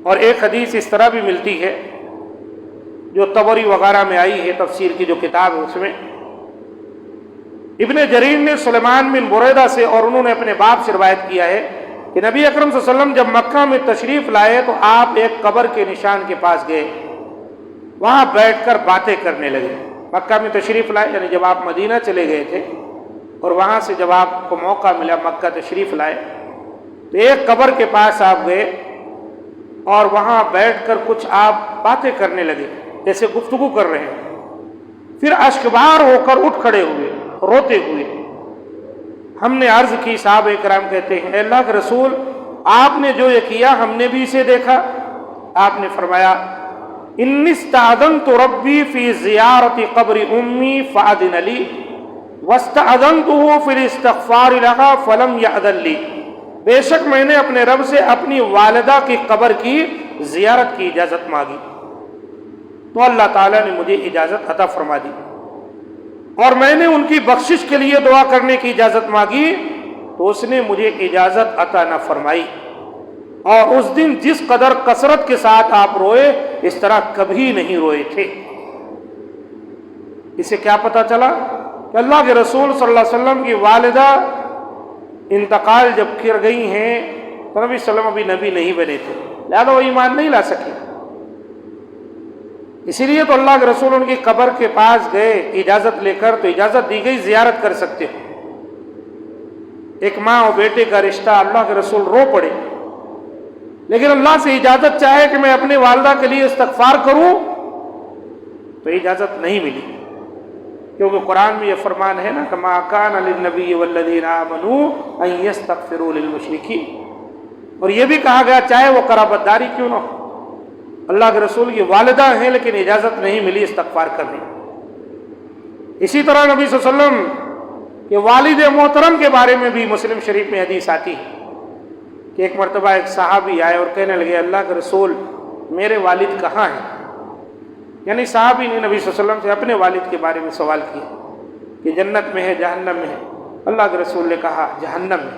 اور ایک حدیث اس طرح بھی ملتی ہے جو طبری وغیرہ میں آئی ہے، تفسیر کی جو کتاب ہے اس میں، ابن جریر نے سلیمان بن بریدہ سے اور انہوں نے اپنے باپ سے روایت کیا ہے کہ نبی اکرم صلی اللہ علیہ وسلم جب مکہ میں تشریف لائے تو آپ ایک قبر کے نشان کے پاس گئے، وہاں بیٹھ کر باتیں کرنے لگے۔ مکہ میں تشریف لائے یعنی جب آپ مدینہ چلے گئے تھے اور وہاں سے جب آپ کو موقع ملا مکہ تشریف لائے تو ایک قبر کے پاس آپ گئے اور وہاں بیٹھ کر کچھ آپ باتیں کرنے لگے، جیسے گفتگو کر رہے ہیں۔ پھر اشکبار ہو کر اٹھ کھڑے ہوئے روتے ہوئے۔ ہم نے عرض کی، صحابہ کرام کہتے ہیں، اے اللہ کے رسول، آپ نے جو یہ کیا ہم نے بھی اسے دیکھا۔ آپ نے فرمایا، انی استأذنت ربی فی زیارت قبر امی فأذن لی واستأذنته فی الاستغفار لها فلم یأذن لی۔ بے شک میں نے اپنے رب سے اپنی والدہ کی قبر کی زیارت کی اجازت مانگی تو اللہ تعالیٰ نے مجھے اجازت عطا فرما دی، اور میں نے ان کی بخشش کے لیے دعا کرنے کی اجازت مانگی تو اس نے مجھے اجازت عطا نہ فرمائی۔ اور اس دن جس قدر کثرت کے ساتھ آپ روئے اس طرح کبھی نہیں روئے تھے۔ اسے کیا پتہ چلا کہ اللہ کے رسول صلی اللہ علیہ وسلم کی والدہ انتقال جب کر گئی ہیں تو نبی صلی اللہ علیہ وسلم ابھی نبی نہیں بنے تھے، لہذا وہ ایمان نہیں لا سکے۔ اسی لیے تو اللہ کے رسول ان کی قبر کے پاس گئے اجازت لے کر، تو اجازت دی گئی زیارت کر سکتے ہو۔ ایک ماں اور بیٹے کا رشتہ، اللہ کے رسول رو پڑے، لیکن اللہ سے اجازت چاہے کہ میں اپنے والدہ کے لیے استغفار کروں تو اجازت نہیں ملی، کیونکہ قرآن میں یہ فرمان ہے نا کہ ما کان للنبی والذین آمنوا ان یستغفروا للمشرکین، اور یہ بھی کہا گیا چاہے وہ قرابت داری کیوں نہ ہو، اللہ کے رسول کی والدہ ہیں لیکن اجازت نہیں ملی استغفار کرنے۔ اسی طرح نبی صلی اللہ علیہ وسلم کے والد محترم کے بارے میں بھی مسلم شریف میں حدیث آتی ہے کہ ایک مرتبہ ایک صحابی آئے اور کہنے لگے، اللہ کے رسول میرے والد کہاں ہیں؟ یعنی صحابی نے نبی صلی اللہ علیہ وسلم سے اپنے والد کے بارے میں سوال کیا کہ جنت میں ہے جہنم میں ہے؟ اللہ کے رسول نے کہا جہنم میں۔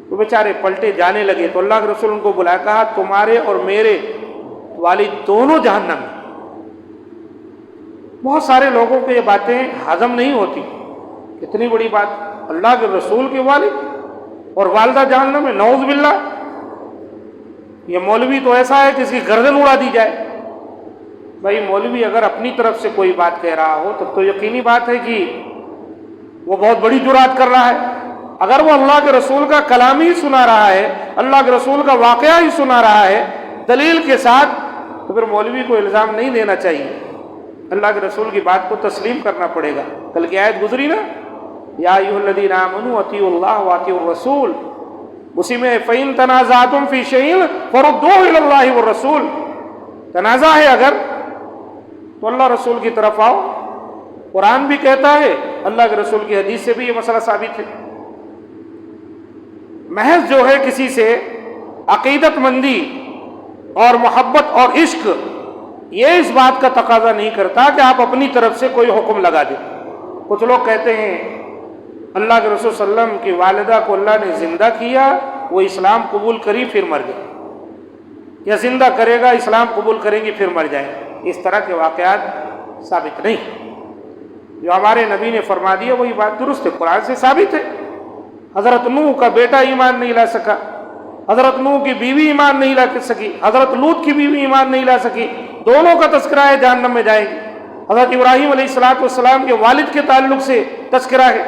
وہ بیچارے پلٹے جانے لگے تو اللہ کے رسول ان کو بلایا، کہا تمہارے اور میرے والد دونوں جہنم میں۔ بہت سارے لوگوں کو یہ باتیں ہضم نہیں ہوتی، کتنی بڑی بات، اللہ کے رسول کے والد اور والدہ جہنم میں، نعوذ باللہ۔ یہ مولوی تو ایسا ہے کہ اس کی گردن اڑا دی جائے۔ بھائی مولوی اگر اپنی طرف سے کوئی بات کہہ رہا ہو تب تو یقینی بات ہے کہ وہ بہت بڑی جرات کر رہا ہے۔ اگر وہ اللہ کے رسول کا کلام ہی سنا رہا ہے، اللہ کے رسول کا واقعہ ہی سنا رہا ہے دلیل کے ساتھ، تو پھر مولوی کو الزام نہیں دینا چاہیے، اللہ کے رسول کی بات کو تسلیم کرنا پڑے گا۔ کل کی آیت گزری نا، یا ایھا الذین آمنوا اطیعوا اللہ واطیعوا الرسول، اسی میں فَإِن تَنَازَعْتُمْ فِي شَيْءٍ فَرُدُّوهُ إِلَى اللَّهِ وَالرَّسُولِ، تنازع ہے اگر تو اللہ رسول کی طرف آؤ۔ قرآن بھی کہتا ہے، اللہ کے رسول کی حدیث سے بھی یہ مسئلہ ثابت ہے۔ محض جو ہے کسی سے عقیدت مندی اور محبت اور عشق یہ اس بات کا تقاضا نہیں کرتا کہ آپ اپنی طرف سے کوئی حکم لگا دیں۔ کچھ لوگ کہتے ہیں اللہ کے رسول صلی اللہ علیہ وسلم کی والدہ کو اللہ نے زندہ کیا، وہ اسلام قبول کری پھر مر گئے، یا زندہ کرے گا اسلام قبول کریں گی پھر مر جائے۔ اس طرح کے واقعات ثابت نہیں۔ جو ہمارے نبی نے فرما دیا وہی بات درست ہے، قرآن سے ثابت ہے۔ حضرت نوح کا بیٹا ایمان نہیں لا سکا، حضرت نوح کی بیوی ایمان نہیں لا سکی، حضرت لوط کی بیوی ایمان نہیں لا سکی، دونوں کا تذکرہ ہے جہنم میں جائیں گے۔ حضرت ابراہیم علیہ السلام کے والد کے تعلق سے تذکرہ ہے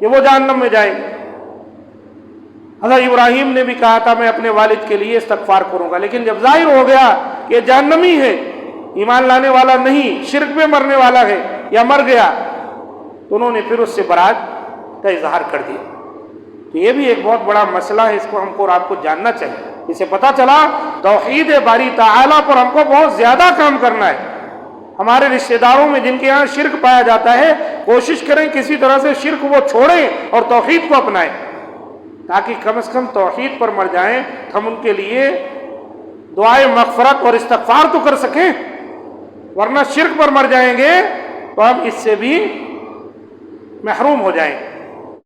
کہ وہ جہنم میں جائیں گے۔ حضرت ابراہیم نے بھی کہا تھا میں اپنے والد کے لیے استغفار کروں گا، لیکن جب ظاہر ہو گیا کہ جہنمی ہے، ایمان لانے والا نہیں، شرک میں مرنے والا ہے یا مر گیا، تو انہوں نے پھر اس سے برات کا اظہار کر دیا۔ تو یہ بھی ایک بہت بڑا مسئلہ ہے، اس کو ہم کو اور آپ کو جاننا چاہیے۔ اسے پتہ چلا توحید باری تعالیٰ پر ہم کو بہت زیادہ کام کرنا ہے۔ ہمارے رشتہ داروں میں جن کے یہاں شرک پایا جاتا ہے، کوشش کریں کسی طرح سے شرک وہ چھوڑیں اور توحید کو اپنائیں، تاکہ کم از کم توحید پر مر جائیں، ہم ان کے لیے دعائے مغفرت اور استغفار تو کر سکیں، ورنہ شرک پر مر جائیں گے تو ہم اس سے بھی محروم ہو جائیں گے۔